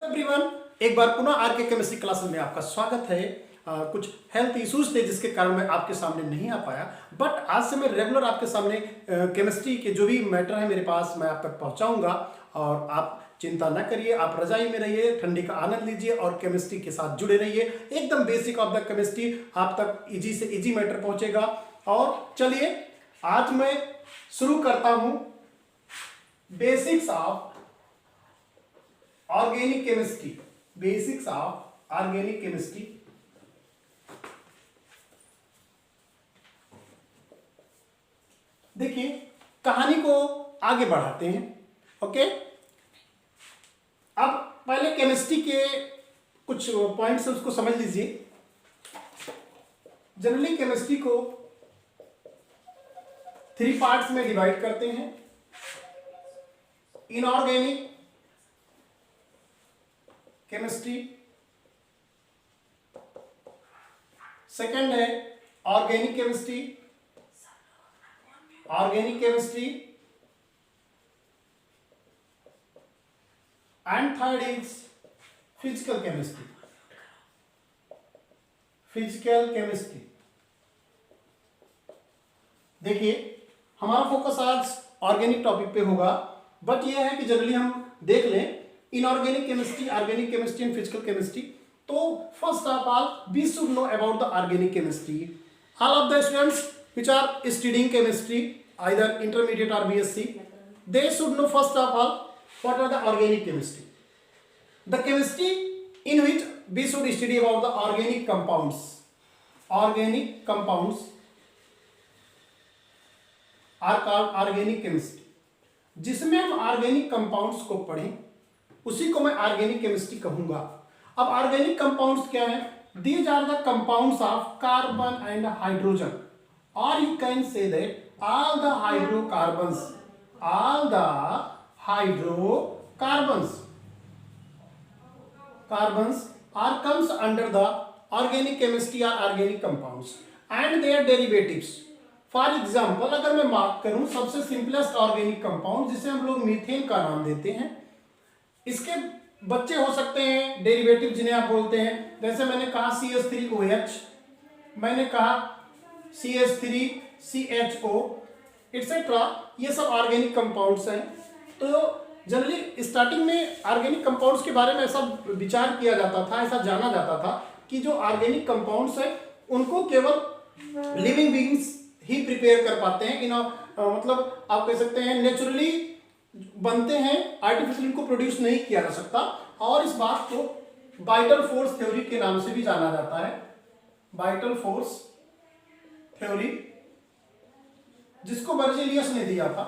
Everyone, एक बार पुनः are के केमिस्ट्री क्लास में आपका स्वागत है। कुछ हेल्थ इश्यूज थे जिसके कारण मैं आपके सामने नहीं आ पाया, बट आज से मैं रेगुलर आपके सामने केमिस्ट्री के जो भी मैटर है मेरे पास मैं आप तक पहुंचाऊंगा। और आप चिंता न करिए, आप रजाई में रहिए, ठंडी का आनंद लीजिए और केमिस्ट्री के साथ जुड़े रहिए। एकदम बेसिक ऑफ द केमिस्ट्री आप तक इजी से इजी मैटर पहुंचेगा। और चलिए आज मैं शुरू करता हूं basics of organic chemistry. Basics of organic chemistry. देखिए, कहानी को आगे बढ़ाते हैं। ओके, अब पहले केमिस्ट्री के कुछ पॉइंट्स उसको समझ लीजिए। जनरली केमिस्ट्री को 3 पार्ट्स में डिवाइड करते हैं। इनऑर्गेनिक केमिस्ट्री, सेकंड है organic chemistry, organic chemistry, and third is physical chemistry. Physical chemistry. देखिए, हमारा फोकस आज ऑर्गेनिक टॉपिक पे होगा, बट यह है कि जनरली हम देख लें inorganic chemistry, organic chemistry and physical chemistry. तो first of all we should know about the organic chemistry. All of the students which are studying chemistry either intermediate or BSc, they should know first of all what are the organic chemistry. The chemistry in which we should study about the organic compounds. Organic compounds are called organic chemistry. जिसमें हम organic compounds को पढ़ें उसी को मैं organic chemistry कहूंगा। अब organic compounds क्या है? These are the compounds of carbon and hydrogen, or you can say that all the hydrocarbons are comes under the organic chemistry or organic compounds and their derivatives. For example, अगर मैं बात करूं सबसे simplest organic compound जिसे हम लोग methane का नाम देते हैं, इसके बच्चे हो सकते हैं डेरिवेटिव जिन्हें आप बोलते हैं। जैसे मैंने कहा CH3OH, मैंने कहा CH3CHO एटसेट्रा, ये सब ऑर्गेनिक कंपाउंड्स हैं। तो जनरली स्टार्टिंग में ऑर्गेनिक कंपाउंड्स के बारे में ऐसा विचार किया जाता था, ऐसा जाना जाता था कि जो ऑर्गेनिक कंपाउंड्स हैं उनको केवल लिविंग बीइंग्स ही प्रिपेयर कर पाते हैं। मतलब आप कह सकते हैं नेचुरली बनते हैं, आर्टिफिशियल इनको प्रोड्यूस नहीं किया जा सकता। और इस बात को वाइटल फोर्स थ्योरी के नाम से भी जाना जाता है। वाइटल फोर्स थ्योरी, जिसको बर्जेलियस ने दिया था।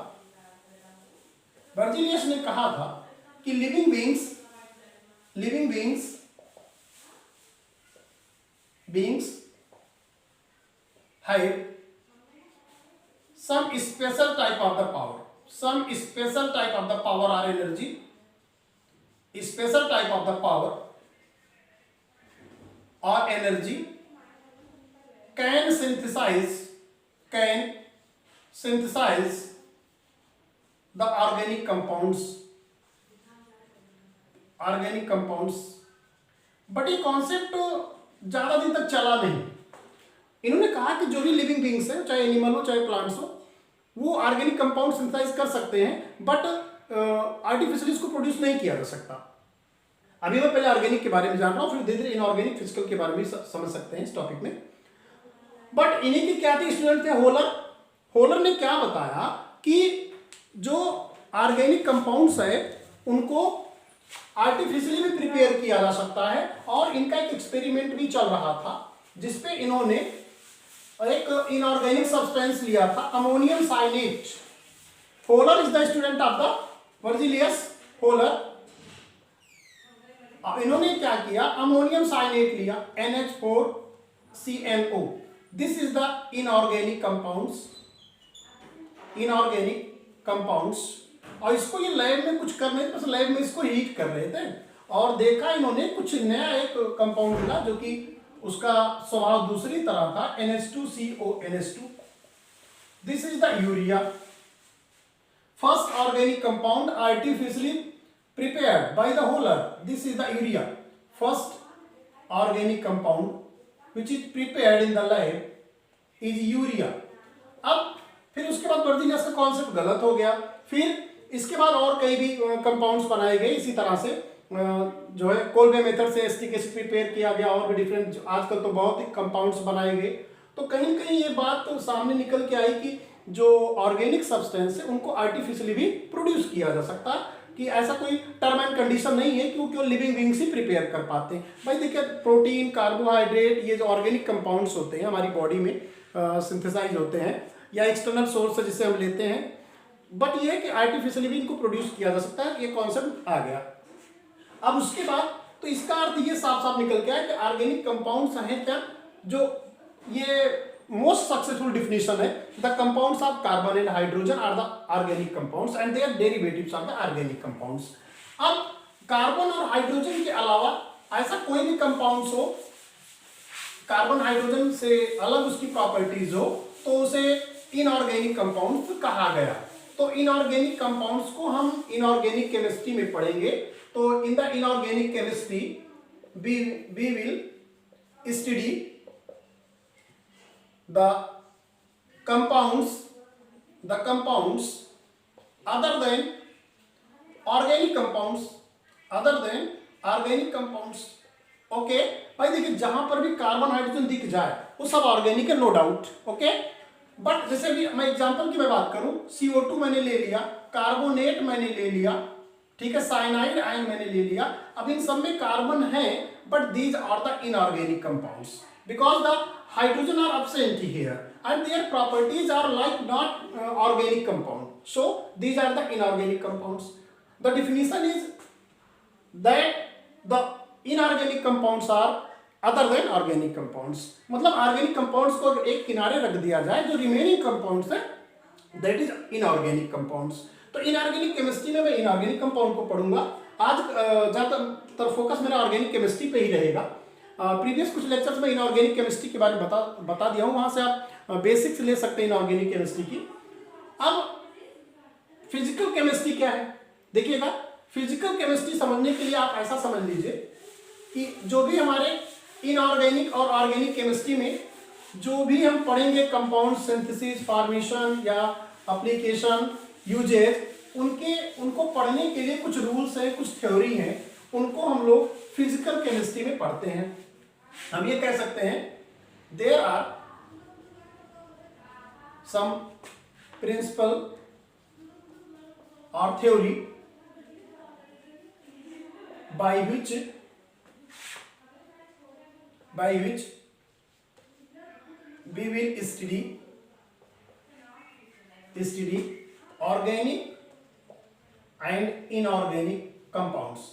बर्जेलियस ने कहा था कि living beings have some special type of the power, some special type of the power or energy, special type of the power or energy can synthesize the organic compounds, but ये concept ज्यादा दिन तक चला नहीं। इन्होंने कहा कि जो भी लिविंग बीइंग्स है, चाहे एनिमल हो चाहे प्लांट्स हो, वो ऑर्गेनिक कंपाउंड सिंथेसाइज कर सकते हैं, बट आर्टिफिशियली इसको प्रोड्यूस नहीं किया जा सकता। अभी मैं पहले ऑर्गेनिक के बारे में जान रहा हूं, फिर धीरे धीरे इनऑर्गेनिक फिजिकल के बारे में समझ सकते हैं इस टॉपिक में। बट इन्हीं के क्या थे स्टूडेंट थे होलर ने क्या बताया कि जो ऑर्गेनिक कंपाउंड्स है उनको आर्टिफिशियली भी प्रिपेयर किया जा सकता है। और इनका एक एक्सपेरिमेंट भी चल रहा था जिसपे इन्होंने एक इनऑर्गेनिक सब्सटेंस लिया था, ammonium cyanate. Wohler is the student of the Berzelius Wohler. इन्होंने क्या किया, अमोनियम साइनेट लिया NH4CnO। This is the inorganic compounds. और इसको ये लैब में कुछ कर रहे थे, बस लैब में इसको हीट कर रहे थे और देखा इन्होंने कुछ नया एक कंपाउंड मिला जो कि उसका स्वभाव दूसरी तरह था, NH2CONH2। This is the urea, first organic compound artificially prepared by the whole earth. This is the urea, first organic compound which is prepared in the lab is urea. अब फिर उसके बाद बर्जीनियस का कॉन्सेप्ट गलत हो गया, फिर इसके बाद और कई भी कंपाउंड्स बनाए गए इसी तरह से, जो है कोल्बे मेथड से एसिटिक एसिड प्रिपेयर किया गया, और भी डिफरेंट आजकल तो बहुत ही कंपाउंड्स बनाए गए। तो कहीं ना कहीं ये बात तो सामने निकल के आई कि जो ऑर्गेनिक सब्सटेंस है उनको आर्टिफिशियली भी प्रोड्यूस किया जा सकता है, कि ऐसा कोई टर्म एंड कंडीशन नहीं है क्योंकि वो लिविंग बीइंग्स ही प्रिपेयर कर पाते हैं। भाई देखिए, प्रोटीन, कार्बोहाइड्रेट, ये जो ऑर्गेनिक कंपाउंड्स होते हैं हमारी बॉडी में सिंथेसाइज होते हैं या एक्सटर्नल सोर्स से जिसे हम लेते हैं, बट ये है कि आर्टिफिशियली भी इनको प्रोड्यूस किया जा सकता है, ये कॉन्सेप्ट आ गया। अब उसके बाद तो इसका अर्थ ये साफ साफ निकल के आया कि ऑर्गेनिक कंपाउंड्स हैं क्या, जो ये मोस्ट सक्सेसफुल डिफिनेशन है, the compounds of carbon and hydrogen are the organic compounds and their derivatives are the organic compounds. अब कार्बन और हाइड्रोजन के अलावा ऐसा कोई भी कंपाउंड्स हो, कार्बन हाइड्रोजन से अलग उसकी प्रॉपर्टीज हो, तो उसे इनऑर्गेनिक कंपाउंड्स कहा गया। तो इनऑर्गेनिक कंपाउंड्स को हम इनऑर्गेनिक केमिस्ट्री में पढ़ेंगे। तो in the inorganic chemistry we will study the compounds other than organic compounds okay भाई देखिए, जहां पर भी कार्बन हाइड्रोजन दिख जाए वो सब ऑर्गेनिक है, नो डाउट। ओके, बट जैसे भी मैं एग्जांपल की मैं बात करूं, CO2 मैंने ले लिया, कार्बोनेट मैंने ले लिया, ठीक है, साइनाइड आयन मैंने ले लिया। अब इन सब में कार्बन है, but these are the inorganic compounds because the hydrogen are absent here and their properties are like not organic compound, so these are the inorganic compounds. The definition is that the inorganic compounds are other than organic compounds. मतलब organic compounds को एक किनारे रख दिया जाए, जो remaining compounds है that is inorganic compounds. तो इनऑर्गेनिक केमिस्ट्री में मैं इनऑर्गेनिक कंपाउंड को पढ़ूंगा। आज ज्यादातर फोकस मेरा ऑर्गेनिक केमिस्ट्री पे ही रहेगा। प्रीवियस कुछ लेक्चर्स में इनऑर्गेनिक केमिस्ट्री के बारे में बता दिया हूँ, वहां से आप बेसिक्स ले सकते हैं इनऑर्गेनिक केमिस्ट्री की। अब फिजिकल केमिस्ट्री क्या है देखिएगा, फिजिकल केमिस्ट्री समझने के लिए आप ऐसा समझ लीजिए कि जो भी हमारे इनऑर्गेनिक और ऑर्गेनिक केमिस्ट्री में जो भी हम पढ़ेंगे कंपाउंड सिंथेसिस, फॉर्मेशन या एप्लीकेशन, यूजेज, उनको पढ़ने के लिए कुछ रूल्स हैं, कुछ थ्योरी हैं, उनको हम लोग फिजिकल केमिस्ट्री में पढ़ते हैं। हम ये कह सकते हैं देयर आर सम प्रिंसिपल और theory by which we will study organic and inorganic compounds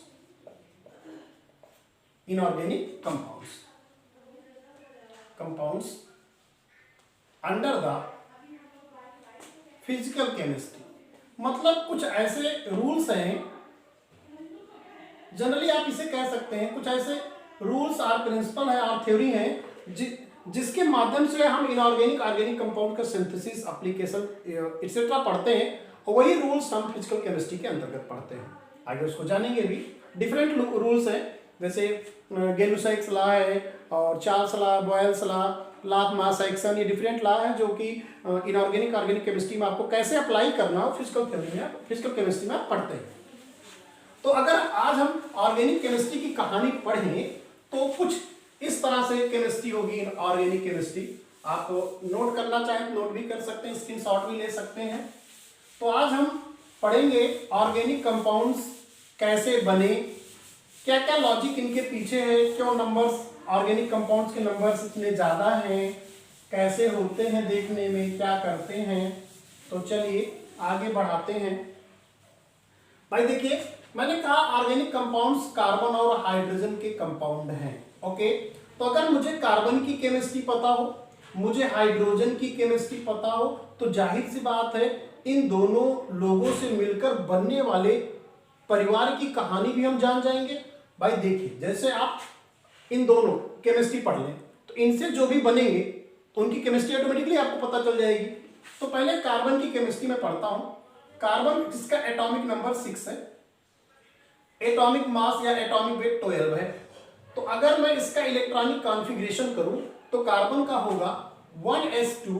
under the physical chemistry। मतलब कुछ ऐसे रूल्स हैं, जनरली आप इसे कह सकते हैं कुछ ऐसे रूल्स और प्रिंसिपल है और थ्योरी है जिसके माध्यम से हम इनऑर्गेनिक ऑर्गेनिक कंपाउंड का सिंथेसिस, एप्लीकेशन एक्सेट्रा पढ़ते हैं, और वही रूल्स हम फिजिकल केमिस्ट्री के अंतर्गत पढ़ते हैं। आगे उसको जानेंगे भी। डिफरेंट रूल्स हैं, जैसे गेलुसाइक्स लॉ है और Charles law, Boyle's law of mass action, ये डिफरेंट लॉ है जो कि इनऑर्गेनिक ऑर्गेनिक केमिस्ट्री में आपको कैसे अप्लाई करना हो फिजिकल केमिस्ट्री में आप पढ़ते हैं। तो अगर आज हम ऑर्गेनिक केमिस्ट्री की कहानी पढ़ें तो कुछ इस तरह से केमिस्ट्री होगी ऑर्गेनिक केमिस्ट्री। आप नोट करना चाहें नोट भी कर सकते हैं, स्क्रीनशॉट भी ले सकते हैं। तो आज हम पढ़ेंगे ऑर्गेनिक कंपाउंड्स कैसे बने, क्या क्या लॉजिक इनके पीछे है, क्यों नंबर्स ऑर्गेनिक कंपाउंड्स के नंबर्स इतने ज़्यादा हैं, कैसे होते हैं देखने में, क्या करते हैं। तो चलिए आगे बढ़ाते हैं। भाई देखिए, मैंने कहा ऑर्गेनिक कंपाउंड्स कार्बन और हाइड्रोजन के कंपाउंड हैं। ओके, तो अगर मुझे कार्बन की केमिस्ट्री पता हो, मुझे हाइड्रोजन की केमिस्ट्री पता हो, तो जाहिर सी बात है इन दोनों लोगों से मिलकर बनने वाले परिवार की कहानी भी हम जान जाएंगे। भाई देखिए, जैसे आप इन दोनों केमिस्ट्री पढ़ लें तो इनसे जो भी बनेंगे तो उनकी केमिस्ट्री ऑटोमेटिकली आपको पता चल जाएगी। तो पहले कार्बन की केमिस्ट्री में पढ़ता हूं। कार्बन जिसका एटॉमिक नंबर 6 है, एटॉमिक मास या एटॉमिक वेट 12 है। तो अगर मैं इसका इलेक्ट्रॉनिक कॉन्फ़िगरेशन करूं तो कार्बन का होगा 1s2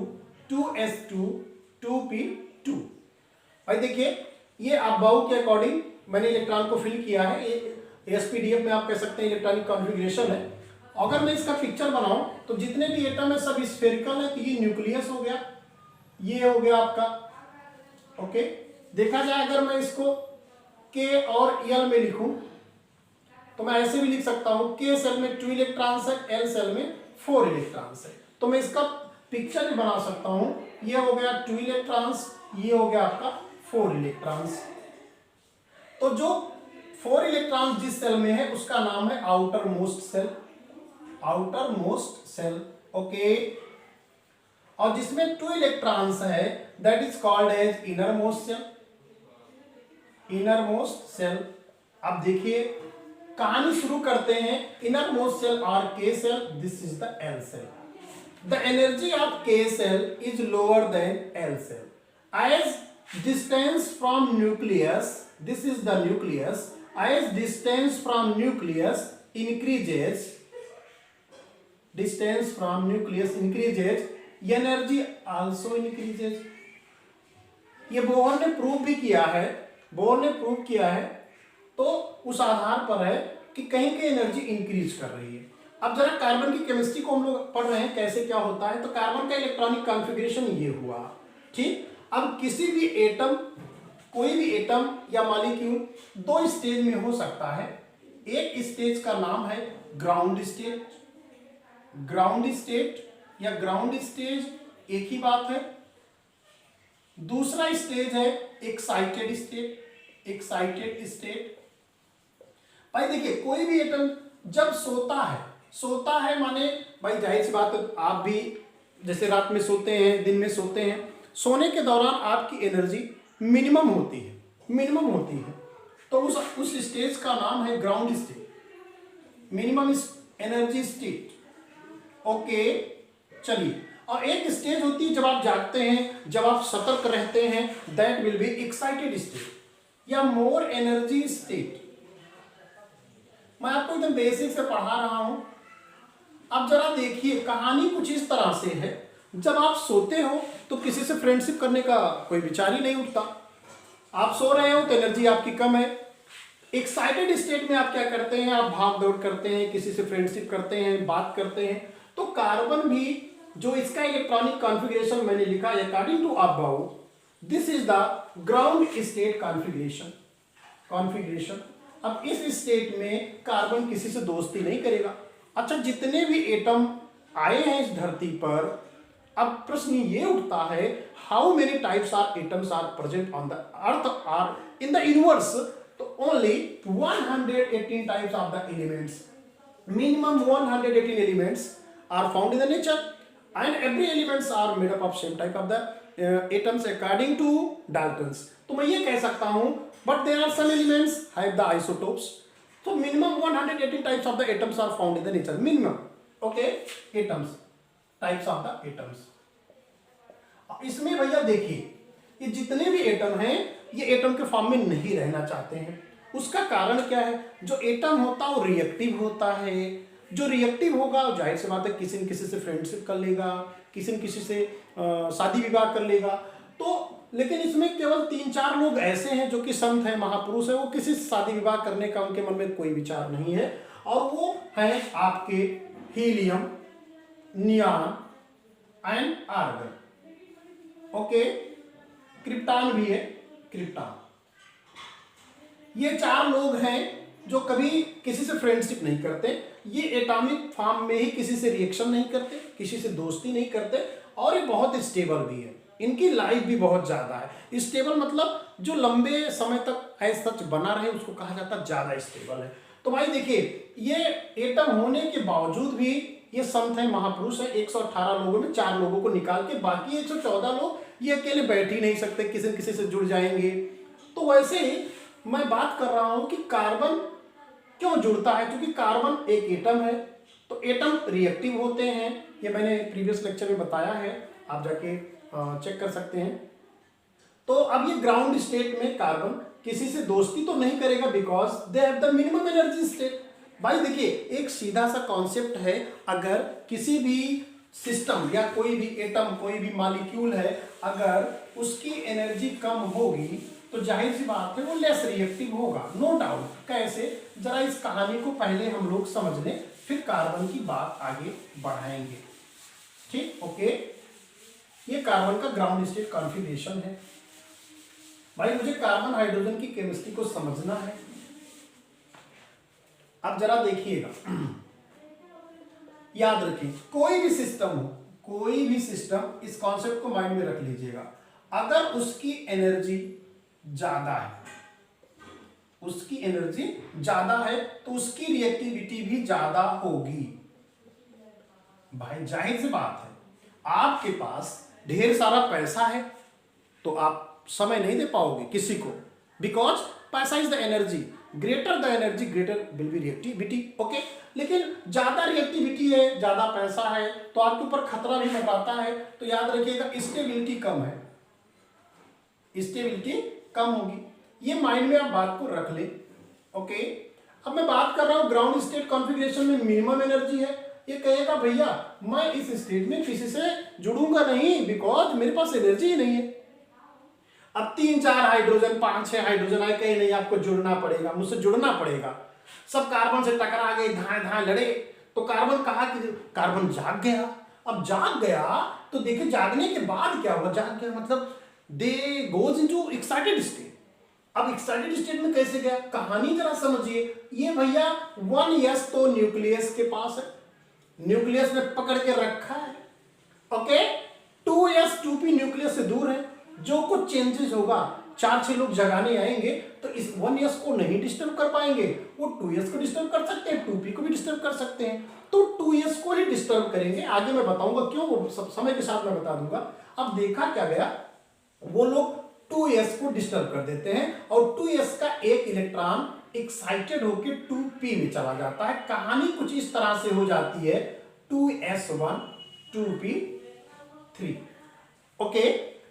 2s2 2p2। भाई देखिए, ये अबाउ के अकॉर्डिंग मैंने इलेक्ट्रॉन को फिल किया है। ये एसपीडीएफ में आप कह सकते हैं इलेक्ट्रॉनिक कॉन्फ़िगरेशन है। अगर मैं इसका पिक्चर बनाऊं तो जितने भी एटम है सब स्फेरिकल है। तो ये न्यूक्लियस हो गया, ये हो गया आपका, ओके। देखा जाए अगर मैं इसको के और एल में लिखूं तो मैं ऐसे भी लिख सकता हूं, के सेल में 2 इलेक्ट्रॉन्स है, एल सेल में 4 इलेक्ट्रॉन्स है। तो मैं इसका पिक्चर भी बना सकता हूं। ये हो गया 2 इलेक्ट्रॉन्स, ये हो गया आपका 4 इलेक्ट्रॉन्स। तो जो 4 इलेक्ट्रॉन्स जिस सेल में है उसका नाम है outermost shell, outermost shell, okay. और जिसमें 2 इलेक्ट्रॉन्स है that is called as innermost shell, innermost shell. अब देखिए कहानी शुरू करते हैं। इनर मोस्ट सेल और K cell, this is the L cell. The energy of K cell is lower than L cell as distance from nucleus, this is the nucleus, as distance from nucleus increases, distance from nucleus increases, energy also increases। ये Bohr ने prove भी किया है, Bohr ने prove किया है। तो उस आधार पर है कि कहीं की एनर्जी इंक्रीज कर रही है। अब जरा कार्बन की केमिस्ट्री को हम लोग पढ़ रहे हैं कैसे क्या होता है। तो कार्बन का इलेक्ट्रॉनिक कॉन्फ़िगरेशन ये हुआ, ठीक। अब किसी भी एटम, कोई भी एटम या मॉलिक्यूल 2 स्टेज में हो सकता है। एक स्टेज का नाम है ग्राउंड स्टेट, ग्राउंड स्टेट या ग्राउंड स्टेज एक ही बात है। दूसरा स्टेज है एक्साइटेड स्टेट, एक्साइटेड स्टेट। भाई देखिए कोई भी एटम जब सोता है, सोता है माने भाई जाहिर सी बात है, आप भी जैसे रात में सोते हैं, दिन में सोते हैं, सोने के दौरान आपकी एनर्जी मिनिमम होती है, मिनिमम होती है। तो उस स्टेज का नाम है ground state, minimum energy state, okay. चलिए, और एक स्टेज होती है जब आप जागते हैं, जब आप सतर्क रहते हैं, that will be excited state या मोर एनर्जी स्टेट। मैं आपको एकदम बेसिक से पढ़ा रहा हूं। अब जरा देखिए कहानी कुछ इस तरह से है। जब आप सोते हो तो किसी से फ्रेंडशिप करने का कोई विचार ही नहीं उठता। आप सो रहे हो तो एनर्जी आपकी कम है। एक्साइटेड स्टेट में आप क्या करते हैं, आप भाग दौड़ करते हैं, किसी से फ्रेंडशिप करते हैं, बात करते हैं। तो कार्बन भी जो इसका इलेक्ट्रॉनिक कॉन्फ़िगरेशन मैंने लिखा according to above, this is the ground state configuration, configuration. अब इस स्टेट में कार्बन किसी से दोस्ती नहीं करेगा। अच्छा, जितने भी एटम आए हैं इस धरती पर, अब प्रश्न ये उठता है how many types are atoms are present on the earth or in the universe. तो only 118 types of the elements, minimum 118 elements are found in the nature and every elements are made up of same type of the atoms according to Dalton's. तो मैं ये कह सकता हूं but there are some elements have the isotopes, so minimum 118 types of the atoms are found in the nature, minimum, okay, atoms, types of the atoms। इसमें भैया देखिए ये जितने भी एटम हैं ये एटम के फॉर्म में नहीं रहना चाहते हैं। उसका कारण क्या है, जो एटम होता है वो रिएक्टिव होता है। जो रिएक्टिव होगा वो जाहिर सी बात है किसी न किसी से फ्रेंडशिप कर लेगा, किसी न किसी से शादी विवाह कर लेगा। तो लेकिन इसमें केवल 3-4 लोग ऐसे हैं जो कि संत हैं, महापुरुष हैं, वो किसी से शादी विवाह करने का उनके मन में कोई विचार नहीं है। और वो है आपके helium, neon and argon, okay. Krypton भी है, क्रिप्टॉन। ये 4 लोग हैं जो कभी किसी से फ्रेंडशिप नहीं करते। ये एटॉमिक फॉर्म में ही किसी से रिएक्शन नहीं करते, किसी से दोस्ती नहीं करते, और ये बहुत स्टेबल भी है। इनकी लाइफ भी बहुत ज़्यादा है। स्टेबल मतलब जो लंबे समय तक एज सच बना रहे उसको कहा जाता है ज़्यादा स्टेबल है। तो भाई देखिए ये एटम होने के बावजूद भी ये संत है, महापुरुष है। 118 लोगों में 4 लोगों को निकाल के बाकी 114 लोग ये अकेले बैठ ही नहीं सकते, किसी न किसी से जुड़ जाएंगे। तो वैसे ही मैं बात कर रहा हूँ कि कार्बन क्यों जुड़ता है, क्योंकि कार्बन एक एटम है। तो एटम रिएक्टिव होते हैं, ये मैंने प्रीवियस लेक्चर में बताया है, आप जाके चेक कर सकते हैं। तो अब ये ग्राउंड स्टेट में कार्बन किसी से दोस्ती तो नहीं करेगा because they have the minimum energy state. भाई देखिए एक सीधा सा कॉन्सेप्ट है, अगर किसी भी सिस्टम या कोई भी एटम कोई भी मॉलिक्यूल है, अगर उसकी एनर्जी कम होगी तो जाहिर सी बात है वो लेस रिएक्टिव होगा, नो डाउट। कैसे, जरा इस कहानी को पहले हम लोग समझ लें, फिर कार्बन की बात आगे बढ़ाएंगे। ठीक, ओके। ये कार्बन का ग्राउंड स्टेट कॉन्फ़िगरेशन है। भाई मुझे कार्बन हाइड्रोजन की केमिस्ट्री को समझना है। अब जरा देखिएगा, याद रखिए कोई भी सिस्टम हो, कोई भी सिस्टम, इस कॉन्सेप्ट को माइंड में रख लीजिएगा, अगर उसकी एनर्जी ज्यादा है, उसकी एनर्जी ज्यादा है तो उसकी रिएक्टिविटी भी ज्यादा होगी। भाई जाहिर सी बात है, आपके पास ढेर सारा पैसा है तो आप समय नहीं दे पाओगे किसी को, बिकॉज पैसा is the energy, greater the energy greater will be reactivity. Okay, लेकिन ज्यादा रिएक्टिविटी है, ज्यादा पैसा है तो आपके ऊपर खतरा भी मंडराता है, तो याद रखिएगा स्टेबिलिटी कम है, स्टेबिलिटी कम होगी। ये माइंड में आप बात को रख ले। ओके, अब मैं बात कर रहा हूं ग्राउंड स्टेट कॉन्फ़िगरेशन में मिनिमम एनर्जी है। ये कहेगा भैया मैं इस स्टेट में किसी से जुड़ूंगा नहीं बिकॉज मेरे पास एनर्जी ही नहीं है। अब 3-4 हाइड्रोजन 5-6 हाइड्रोजन आए, कहीं नहीं आपको जुड़ना पड़ेगा, मुझसे जुड़ना पड़ेगा। सब कार्बन से टकरा गए, धाए धाए लड़े, तो कार्बन कहा कि कार्बन जाग गया। अब जाग गया तो देखिए जागने के बाद क्या हुआ, जाग गया मतलब दे गोज इनटू एक्साइटेड स्टेट। अब एक्साइटेड स्टेट में कैसे गया, कहानी जरा समझिए। ये भैया 1s तो न्यूक्लियस के पास है, न्यूक्लियस ने पकड़ के रखा है। ओके, 2s 2p न्यूक्लियस से दूर है, जो कुछ चेंजेस होगा 4-6 लोग जगाने आएंगे तो इस 1s को नहीं डिस्टर्ब कर पाएंगे, वो 2s को डिस्टर्ब कर सकते हैं, 2p को भी डिस्टर्ब कर सकते हैं, तो 2s को ही डिस्टर्ब करेंगे। आगे मैं बताऊंगा क्यों, वो सब समय के साथ मैं बता दूंगा। अब देखा क्या गया, वो लोग 2s को डिस्टर्ब कर देते हैं और 2s का एक इलेक्ट्रॉन एक्साइटेड होकर 2p में चला जाता है। कहानी कुछ इस तरह से हो जाती है 2s1 2p3। ओके,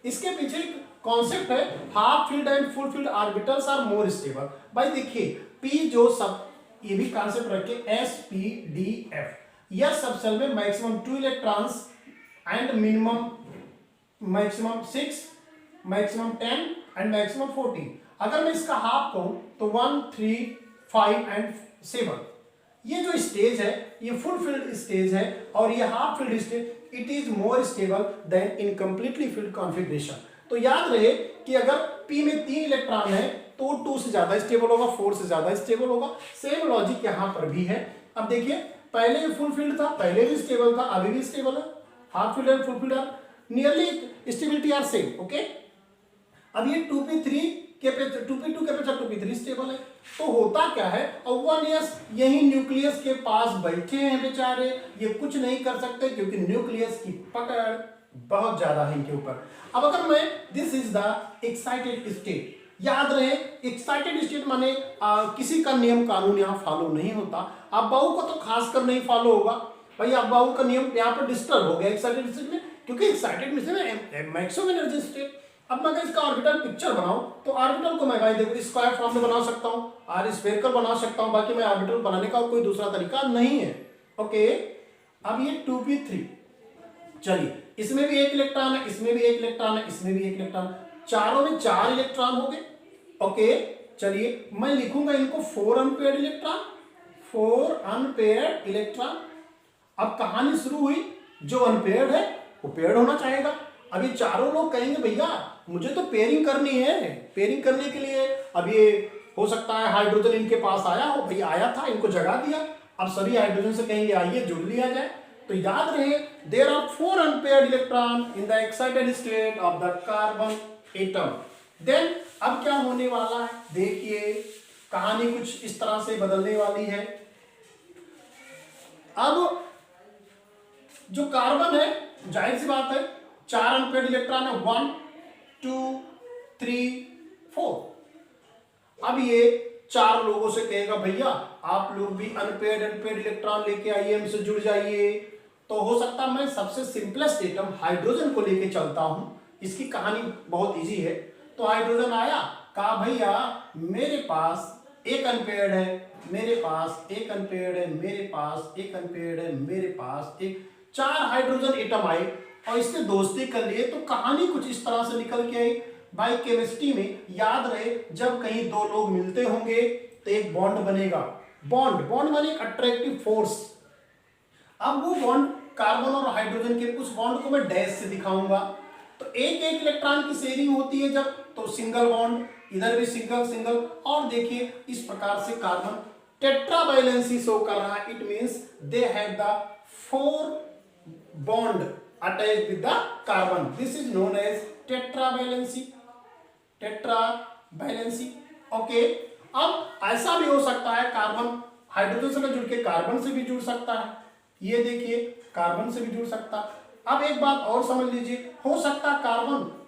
इसके पीछे एक कॉन्सेप्ट है half filled and full filled orbitals are more stable. भाई देखिए p जो सब, ये भी कॉन्सेप्ट रखे sp-d-f, यह सब सेल में maximum 2 electrons and maximum 6, maximum 10 and maximum 14। अगर मैं इसका हाफ कहूं तो 1, 3, 5 एंड 7। ये जो स्टेज है ये फुल फील्ड स्टेज है और ये half field stage, it is more stable then incompletely field configuration. तो याद रहे कि अगर p में 3 इलेक्ट्रॉन है तो 2 से ज्यादा स्टेबल होगा, 4 से ज्यादा स्टेबल होगा। सेम लॉजिक यहां पर भी है। अब देखिए पहले ये फुल फील्ड था, पहले भी स्टेबल था, अभी भी स्टेबल है। Half filled and full filled are nearly stability are same. Okay, अब ये 2p3 के 2p2 के पेक्षा 2p3 स्टेबल है। तो होता क्या है, और 1s यही न्यूक्लियस के पास बैठे हैं बेचारे, ये कुछ नहीं कर सकते क्योंकि न्यूक्लियस की पकड़ बहुत ज्यादा है इनके ऊपर। अब अगर मैं this is the excited state, याद रहे एक्साइटेड स्टेट माने किसी का नियम कानून यहाँ फॉलो नहीं होता। अब्बाऊ का तो खासकर नहीं फॉलो होगा, भाई अब्बाऊ का नियम यहाँ पर डिस्टर्ब हो गया एक्साइटेड स्टेट में, क्योंकि एक्साइटेड में मैक्सिमम एनर्जी स्टेट। अब मैं अगर इसका ऑर्बिटल पिक्चर बनाऊं तो ऑर्बिटल को मैं भाई देखो स्क्वायर फॉर्म में बना सकता हूं, आर स्फेरिकल बना सकता हूं, बाकी मैं ऑर्बिटल बनाने का कोई दूसरा तरीका नहीं है। ओके, अब ये 2p3, चलिए इसमें भी 1 इलेक्ट्रॉन है, इसमें भी 1 इलेक्ट्रॉन है, इसमें भी 1 इलेक्ट्रॉन, चारों में 4 इलेक्ट्रॉन हो गए। ओके, चलिए मैं लिखूंगा इनको 4 अनपेयर्ड इलेक्ट्रॉन, 4 अनपेयर्ड इलेक्ट्रॉन। अब कहानी शुरू हुई, जो अनपेयर्ड है वो पेयर्ड होना चाहेगा। अब ये चारों लोग कहेंगे भैया मुझे तो पेयरिंग करनी है, पेयरिंग करने के लिए अब ये हो सकता है हाइड्रोजन इनके पास आया हो, भैया आया था, इनको जगा दिया, अब सभी हाइड्रोजन से कहेंगे आइए जुड़ लिया जाए। तो याद रहे there are 4 unpaired electron in the excited state of the carbon atom. Then अब क्या होने वाला है, देखिए कहानी कुछ इस तरह से बदलने वाली है। अब जो कार्बन है, जाहिर सी बात है 4 अनपेयर्ड इलेक्ट्रॉन है, 1, 2, 3, 4। अब ये 4 लोगों से कहेगा भैया आप लोग भी अनपेयर्ड इलेक्ट्रॉन लेके आइए, हमसे जुड़ जाइए। तो हो सकता मैं सबसे सिंपलेस्ट एटम हाइड्रोजन को लेके चलता हूं, इसकी कहानी बहुत इजी है। तो हाइड्रोजन आया, कहा भैया मेरे पास एक अनपेयर्ड है, मेरे पास एक अनपेयर्ड है, मेरे पास एक अनपेयर्ड है, मेरे पास एक, 4 हाइड्रोजन एटम आए और इससे दोस्ती कर लिए। तो कहानी कुछ इस तरह से निकल के आई। भाई केमिस्ट्री में याद रहे, जब कहीं दो लोग मिलते होंगे तो एक बॉन्ड बनेगा, बॉन्ड माने अट्रैक्टिव फोर्स। अब वो बॉन्ड कार्बन और हाइड्रोजन के कुछ बॉन्ड को मैं डैश से दिखाऊंगा। तो एक एक इलेक्ट्रॉन की शेयरिंग होती है जब, तो सिंगल बॉन्ड, इधर भी सिंगल सिंगल। और देखिए इस प्रकार से कार्बन टेट्रावैलेंसी शो कर रहा है। It means they have the 4 bond attached with the carbon. This is known as tetravalency, tetravalency. Okay, अब ऐसा भी हो सकता है कार्बन हाइड्रोजन से जुड़ के कार्बन से भी जुड़ सकता है। ये देखिए कार्बन से भी जुड़ सकता है। अब एक बात और समझ लीजिए, हो सकता है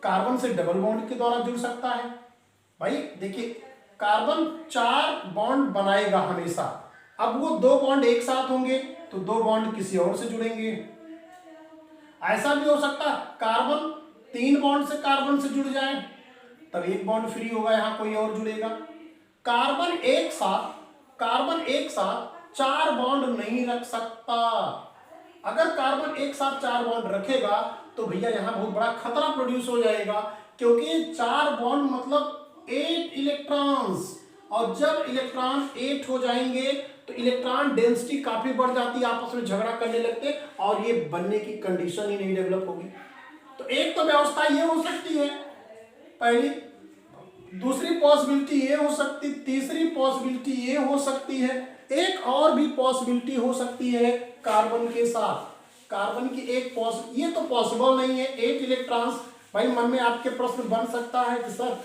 कार्बन से डबल बॉन्ड के द्वारा जुड़ सकता है। भाई देखिए कार्बन 4 बॉन्ड बनाएगा हमेशा। अब वो 2 बॉन्ड एक साथ होंगे तो 2 बॉन्ड किसी और से जुड़ेंगे। ऐसा भी हो सकता है कार्बन 3 बॉन्ड से कार्बन से जुड़ जाए, तब एक बॉन्ड फ्री होगा, यहां कोई और जुड़ेगा। कार्बन एक साथ 4 बॉन्ड नहीं रख सकता। अगर कार्बन एक साथ 4 बॉन्ड रखेगा तो भैया यहां बहुत बड़ा खतरा प्रोड्यूस हो जाएगा, क्योंकि 4 बॉन्ड मतलब 8 इलेक्ट्रॉन्स, और जब इलेक्ट्रॉन 8 हो जाएंगे तो इलेक्ट्रॉन डेंसिटी काफी बढ़ जाती है, आपस में झगड़ा करने लगते और ये बनने की कंडीशन ही नहीं डेवलप होगी। तो एक तो व्यवस्था ये हो सकती है पहली, दूसरी पॉसिबिलिटी ये हो सकती, तीसरी पॉसिबिलिटी ये हो सकती है, एक और भी पॉसिबिलिटी हो सकती है कार्बन के साथ। कार्बन की एक ये तो पॉसिबल नहीं है 8 इलेक्ट्रॉन्स। भाई मन में आपके प्रश्न बन सकता है कि सर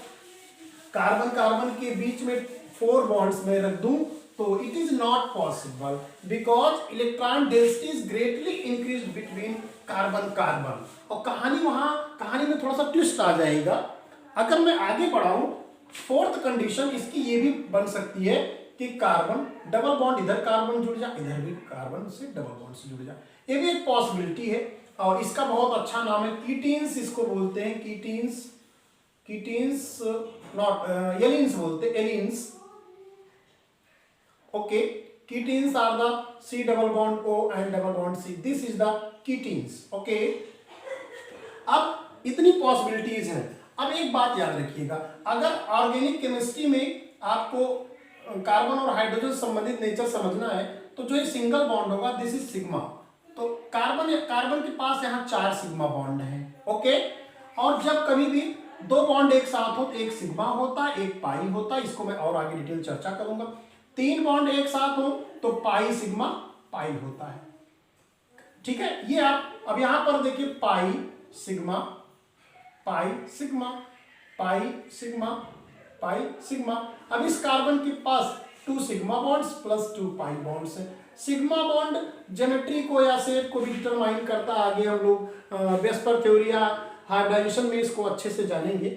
कार्बन के बीच में 4 बॉन्ड्स में रख दूं, तो it is not possible because electron density is greatly increase between carbon. और कहानी में थोड़ा सा ट्विस्ट आ जाएगा। अगर मैं आगे बढ़ाऊं, 4th कंडीशन इसकी ये भी बन सकती है कि कार्बन डबल बॉन्ड, इधर कार्बन जुड़ जाए, इधर भी कार्बन से डबल बॉन्ड से जुड़ जाए, ये भी एक पॉसिबिलिटी है। और इसका बहुत अच्छा नाम है कीटीन्स, इसको बोलते हैं कीटीन्स नॉट एलिन्स बोलते हैं, allenes. Okay, ketenes are the C double bond O and double bond C, this is the ketenes. Okay, अब इतनी पॉसिबिलिटीज हैं। अब एक बात याद रखिएगा, अगर ऑर्गेनिक केमिस्ट्री में आपको कार्बन और हाइड्रोजन संबंधित नेचर समझना है, तो जो ये सिंगल बॉन्ड होगा दिस इज सिग्मा। तो कार्बन के पास यहाँ 4 सिग्मा बॉन्ड हैं। ओके, और जब कभी भी 2 बॉन्ड एक साथ हो तो एक सिग्मा होता है, एक पाई होता है, इसको मैं और आगे डिटेल चर्चा करूंगा। 3 बॉन्ड एक साथ हो तो पाई सिग्मा पाई होता है। ठीक है, ये आप अब यहां पर देखिए pi sigma pi sigma pi sigma pi sigma. अब इस कार्बन के पास 2 sigma bonds plus 2 pi bonds है। सिग्मा बॉन्ड ज्योमेट्री को या शेप को भी डिटरमाइन करता, आगे हम लोग वेस्पर थ्योरी या हाइब्रिडाइजेशन में इसको अच्छे से जानेंगे।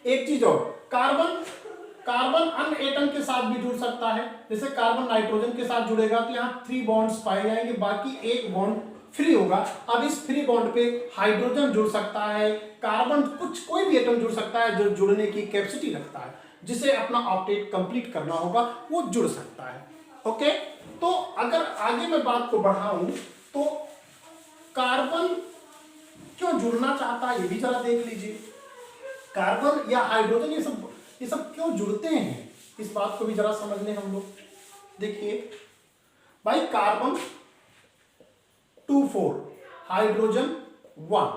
एक चीज और, कार्बन अन्य एटम के साथ भी जुड़ सकता है। जैसे कार्बन नाइट्रोजन के साथ जुड़ेगा तो यहाँ 3 बॉन्ड्स पाए जाएंगे, बाकी एक बॉन्ड फ्री होगा। अब इस फ्री बॉन्ड पे हाइड्रोजन जुड़ सकता है, कार्बन कोई भी एटम जुड़ सकता है जो जुड़ने की कैपेसिटी रखता है, जिसे अपना ऑक्टेट कंप्लीट करना होगा वो जुड़ सकता है। ओके, तो अगर आगे मैं बात को बढ़ाऊं तो कार्बन क्यों जुड़ना चाहता है ये भी जरा देख लीजिए। कार्बन या हाइड्रोजन ये सब क्यों जुड़ते हैं, इस बात को भी जरा समझ लें हम लोग। देखिए भाई कार्बन 2 4 हाइड्रोजन 1,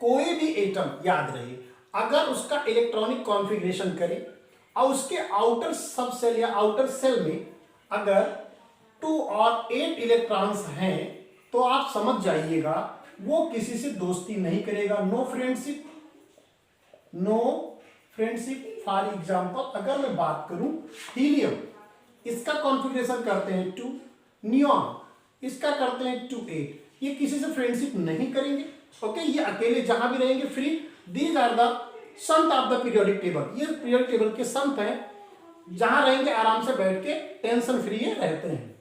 कोई भी एटम याद रहे अगर उसका इलेक्ट्रॉनिक कॉन्फ़िगरेशन करे और उसके आउटर सब सेल या आउटर सेल में अगर 2 और 8 इलेक्ट्रॉन्स हैं तो आप समझ जाइएगा वो किसी से दोस्ती नहीं करेगा। No friendship. फॉर एग्जाम्पल अगर मैं बात करूं हीलियम, इसका कॉन्फ़िगरेशन करते हैं 2, नियॉन इसका करते हैं 2 8, ये किसी से फ्रेंडशिप नहीं करेंगे। ओके, ये अकेले जहां भी रहेंगे free. These are the Sant of the periodic table, ये पीरियोडिक टेबल के संत हैं, जहां रहेंगे आराम से बैठ के टेंशन फ्री रहते हैं।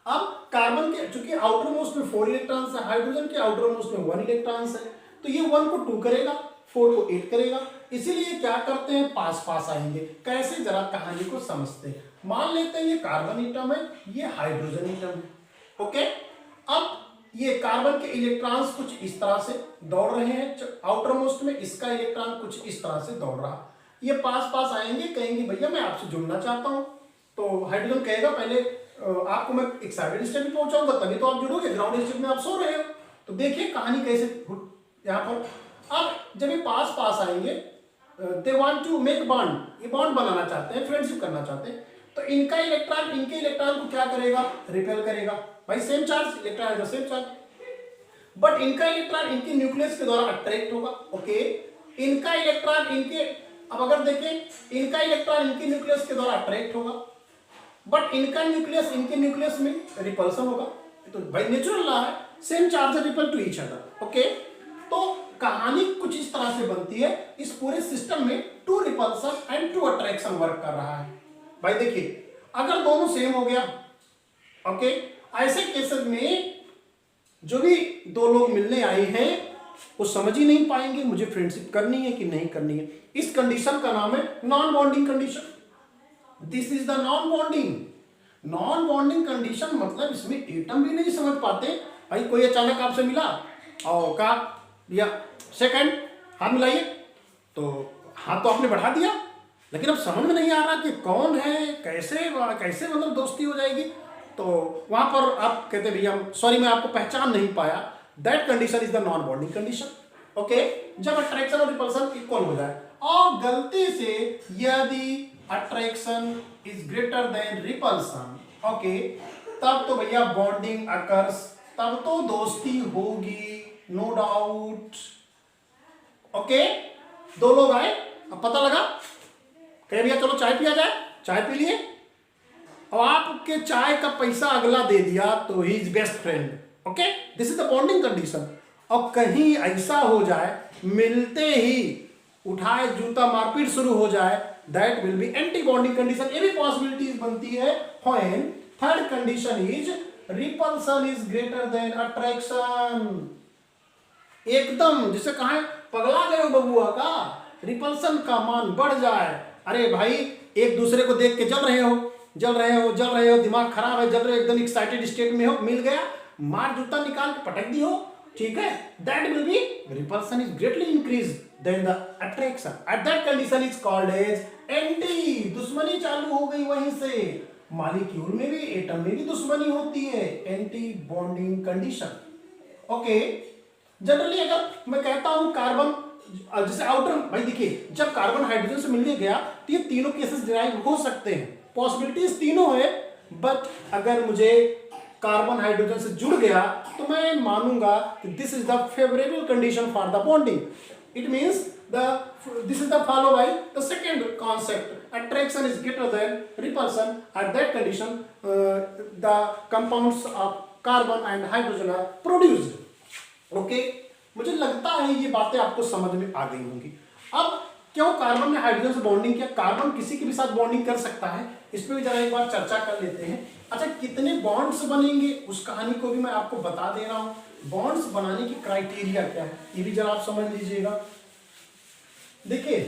अब कार्बन के चूंकि आउटर मोस्ट में 4 इलेक्ट्रॉन्स है, हाइड्रोजन के आउटर मोस्ट में 1 इलेक्ट्रॉन्स है, तो ये 1 को 2 करेगा, 4 को 8 करेगा। इसीलिए क्या करते हैं, पास पास आएंगे। कैसे, जरा कहानी को समझते हैं। मान लेते हैं ये कार्बन एटम है, ये हाइड्रोजन एटम है। ओके, अब ये कार्बन के इलेक्ट्रॉन्स कुछ इस तरह से दौड़ रहे हैं आउटर मोस्ट में, इसका इलेक्ट्रॉन कुछ इस तरह से दौड़ रहा। ये पास पास आएंगे, कहेंगे भैया मैं आपसे जुड़ना चाहता हूं। तो हाइड्रोजन कहेगा पहले आपको मैं एक्साइटेड स्टेट में पहुंचाऊंगा, तभी तो आप जुड़ोगे, ग्राउंड स्टेट में आप सो रहे हो। तो देखिए कहानी कैसे यहाँ पर। अब जब ये पास पास आएंगे, they want to make bond, ये बॉन्ड बनाना चाहते हैं, फ्रेंडशिप करना चाहते हैं। तो इनका इलेक्ट्रॉन इनके इलेक्ट्रॉन को क्या करेगा, रिपेल करेगा। भाई सेम चार्ज, इलेक्ट्रॉन है सेम चार्ज, बट इनका इलेक्ट्रॉन इनके न्यूक्लियस के द्वारा अट्रैक्ट होगा। ओके, इनका इलेक्ट्रॉन इनके, अब अगर देखें इनका इलेक्ट्रॉन इनके न्यूक्लियस के द्वारा अट्रैक्ट होगा, बट इनका न्यूक्लियस इनके न्यूक्लियस में रिपल्सन होगा। तो भाई नेचुरल लॉ है, same charge repel to each other. Okay, तो कहानी कुछ इस तरह से बनती है। इस पूरे सिस्टम में two repulsion and two attraction work कर रहा है। भाई देखिए अगर दोनों सेम हो गया, ओके, ऐसे केसेस में जो भी दो लोग मिलने आए हैं वो समझ ही नहीं पाएंगे मुझे फ्रेंडशिप करनी है कि नहीं करनी है। इस कंडीशन का नाम है non bonding condition. This is the non bonding. Non bonding condition मतलब इसमें एटम भी नहीं समझ पाते। भाई कोई अचानक आपसे मिला और कहा या सेकंड हाथ मिलाइए, तो हाथ तो आपने बढ़ा दिया, लेकिन अब समझ में नहीं आ रहा कि कौन है, कैसे कैसे मतलब दोस्ती हो जाएगी। तो वहां पर आप कहते भैया सॉरी मैं आपको पहचान नहीं पाया। That condition is the non bonding condition. Okay, जब अट्रैक्शन और रिपल्सन इक्वल हो जाए और गलती से यदि attraction is greater than repulsion, okay, तब तो भैया बॉन्डिंग अकर्स, तब तो दोस्ती होगी, नो डाउट। ओके, दो लोग आए, अब पता लगा कहे भैया चलो चाय पिया जाए, चाय पी लिए, और आपके चाय का पैसा अगला दे दिया तो he is best friend. Okay, this is the bonding condition. और कहीं ऐसा हो जाए मिलते ही उठाए जूता मारपीट शुरू हो जाए, that will B anti bonding condition. ये भी पॉसिबिलिटीज बनती है when third condition is repulsion is greater then attraction. एकदम जिसे कहा है पगला गए हो बबुआ का, रिपल्सन का मान बढ़ जाए। अरे भाई एक दूसरे को देख के जल रहे हो, दिमाग खराब है, जल रहे हो, एकदम एक्साइटेड स्टेट में हो, मिल गया, मार जूता निकाल के पटक दी हो, ठीक है, that will be repulsion is greatly increase than the attraction. At that condition is called as anti, दुश्मनी चालू हो गई वहीं से। मॉलिक्यूल में भी एटम में भी दुश्मनी होती है, anti bonding condition. Okay, generally अगर मैं कहता हूं कार्बन जैसे आउटर, भाई देखिए जब कार्बन हाइड्रोजन से मिलने गया तो ये तीनों केसेस डिराइव हो सकते हैं, पॉसिबिलिटीज तीनों है। बट अगर मुझे कार्बन हाइड्रोजन से जुड़ गया तो मैं मानूंगा कि this is the favourable condition for the bonding. It means this is the follow by the second concept, attraction is greater than repulsion. At that condition the compounds of carbon and hydrogen are produced. Okay, मुझे लगता है ये बातें आपको समझ में आ गई होंगी। अब क्यों कार्बन ने हाइड्रोजन से बॉन्डिंग किया, कार्बन किसी के भी साथ बॉन्डिंग कर सकता है, इस पर भी जरा एक बार चर्चा कर लेते हैं। अच्छा, कितने बॉन्ड्स बनेंगे उस कहानी को भी मैं आपको बता दे रहा हूं। बॉन्ड्स बनाने की क्राइटेरिया क्या है ये भी जरा आप समझ लीजिएगा। देखिए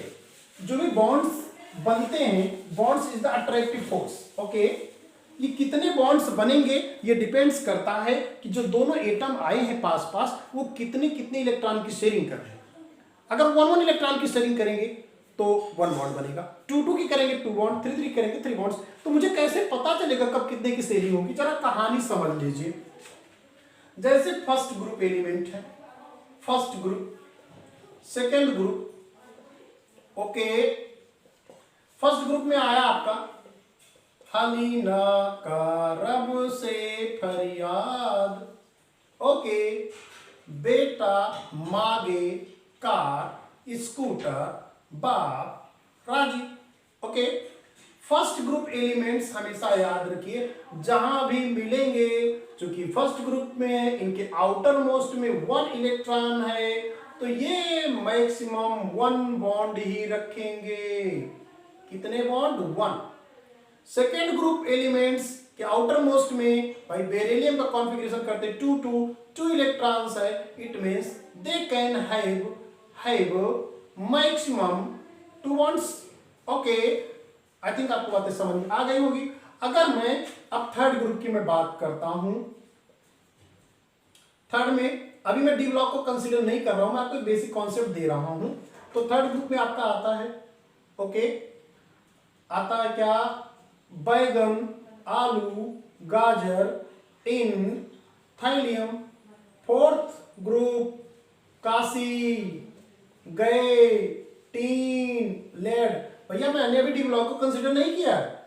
जो भी बॉन्ड्स बनते हैं, bonds is the attractive force. Okay, ये कितने बॉन्ड्स बनेंगे ये डिपेंड्स करता है कि जो दोनों एटम आए हैं पास पास वो कितने कितने इलेक्ट्रॉन की शेयरिंग कर रहे हैं। अगर 1-1 इलेक्ट्रॉन की शेयरिंग करेंगे तो 1 बॉन्ड बनेगा, 2-2 की करेंगे 2 बॉन्ड, 3-3 करेंगे 3 बॉन्ड्स। तो मुझे कैसे पता चलेगा कब कितने की शेयरिंग होगी, जरा कहानी समझ लीजिए। जैसे फर्स्ट ग्रुप एलिमेंट है, first group, second group. Okay, first group में आया आपका हलीना का रब से फरियाद। ओके, बेटा मांगे कार स्कूटर, बाप राजी। ओके, फर्स्ट ग्रुप एलिमेंट्स हमेशा याद रखिए जहां भी मिलेंगे, क्योंकि फर्स्ट ग्रुप में इनके आउटर मोस्ट में 1 इलेक्ट्रॉन है तो ये मैक्सिमम 1 बॉन्ड ही रखेंगे। कितने बॉन्ड? 1। सेकेंड ग्रुप एलिमेंट्स के आउटर मोस्ट में भाई बेरिलियम का कॉन्फ़िगरेशन करते 2 इलेक्ट्रॉन्स है, it means they can have maximum 2 bonds. Okay, I think आपको बातें समझ में आ गई होगी। अगर मैं अब थर्ड ग्रुप की मैं बात करता हूं, थर्ड में अभी मैं डी ब्लॉक को कंसीडर नहीं कर रहा हूं, मैं आपको बेसिक कॉन्सेप्ट दे रहा हूं। तो थर्ड ग्रुप में आपका आता है, ओके, आता है क्या, बैगन, आलू, गाजर, इन, थाइलियम। फोर्थ ग्रुप काशी, गए, टीन, लेड। भैया मैंने अभी डी ब्लॉक को कंसीडर नहीं किया है,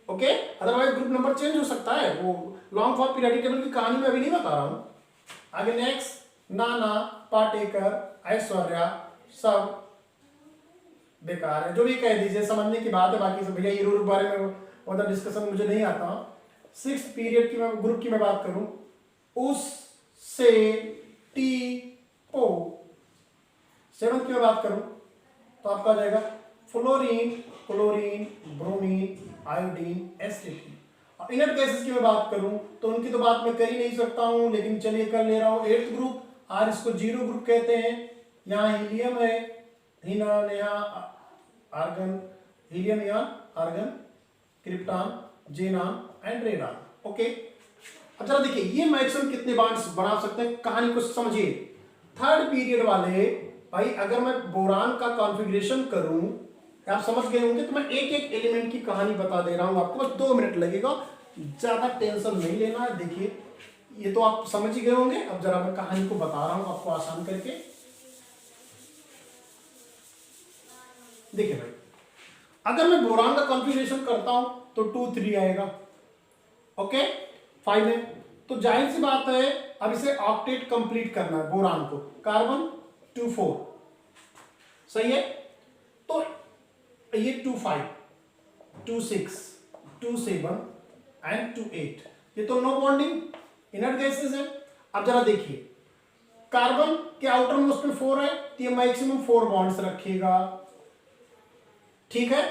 okay, otherwise group number change हो सकता है। वो लॉन्ग फॉर्म पीरियोडिक टेबल की कहानी मैं अभी नहीं बता रहा हूं। आगे नेक्स्ट, नाना, पाटेकर, ऐश्वर्या, सब बेकार है, जो भी कह दीजिए, समझने की बात है। बाकी सब भैया हीरो बारे में और डिस्कशन मुझे नहीं आता। सिक्स पीरियड की मैं ग्रुप की मैं बात करूं, उस, से, टी, ओ। सेवंथ की मैं बात करूं तो आपका आ जाएगा fluorine, chlorine, bromine, iodine, STT. और इनर्ट गैसेस की मैं बात करूं तो उनकी तो बात मैं कर ही नहीं सकता हूं, लेकिन चलिए कर ले रहा हूं। एट्थ ग्रुप, और इसको जीरो ग्रुप कहते हैं। यहाँ हीलियम है, हीनान, यहाँ आर्गन, हीलियम, यहाँ argon, krypton, xenon and radon. Okay, अब जरा देखिए ये मैक्सिमम कितने बॉन्ड्स बना सकते हैं, कहानी को समझिए। थर्ड पीरियड वाले भाई, अगर मैं बोरान का कॉन्फ़िगरेशन करूं, आप समझ गए होंगे, तो मैं एक एक एलिमेंट की कहानी बता दे रहा हूं आपको, बस 2 मिनट लगेगा, ज्यादा टेंशन नहीं लेना है। देखिए ये तो आप समझ ही गए होंगे, अब जरा मैं कहानी को बता रहा हूं आपको आसान करके। देखिए भाई, अगर मैं बोरान का कॉन्फ़िगरेशन करता हूं तो 2 3 आएगा, ओके, 5 है, तो जाहिर सी बात है अब इसे ऑक्टेट कंप्लीट करना है बोरान को। कार्बन 2 4, सही है, तो ये 2 5, 2 6, 2 7 एंड 2 8, ये तो नो बॉन्डिंग इनर्ट गैसेस है। अब जरा देखिए, कार्बन के आउटर मोस्ट में 4 है, तो ये मैक्सिमम 4 बॉन्ड्स रखेगा, ठीक है,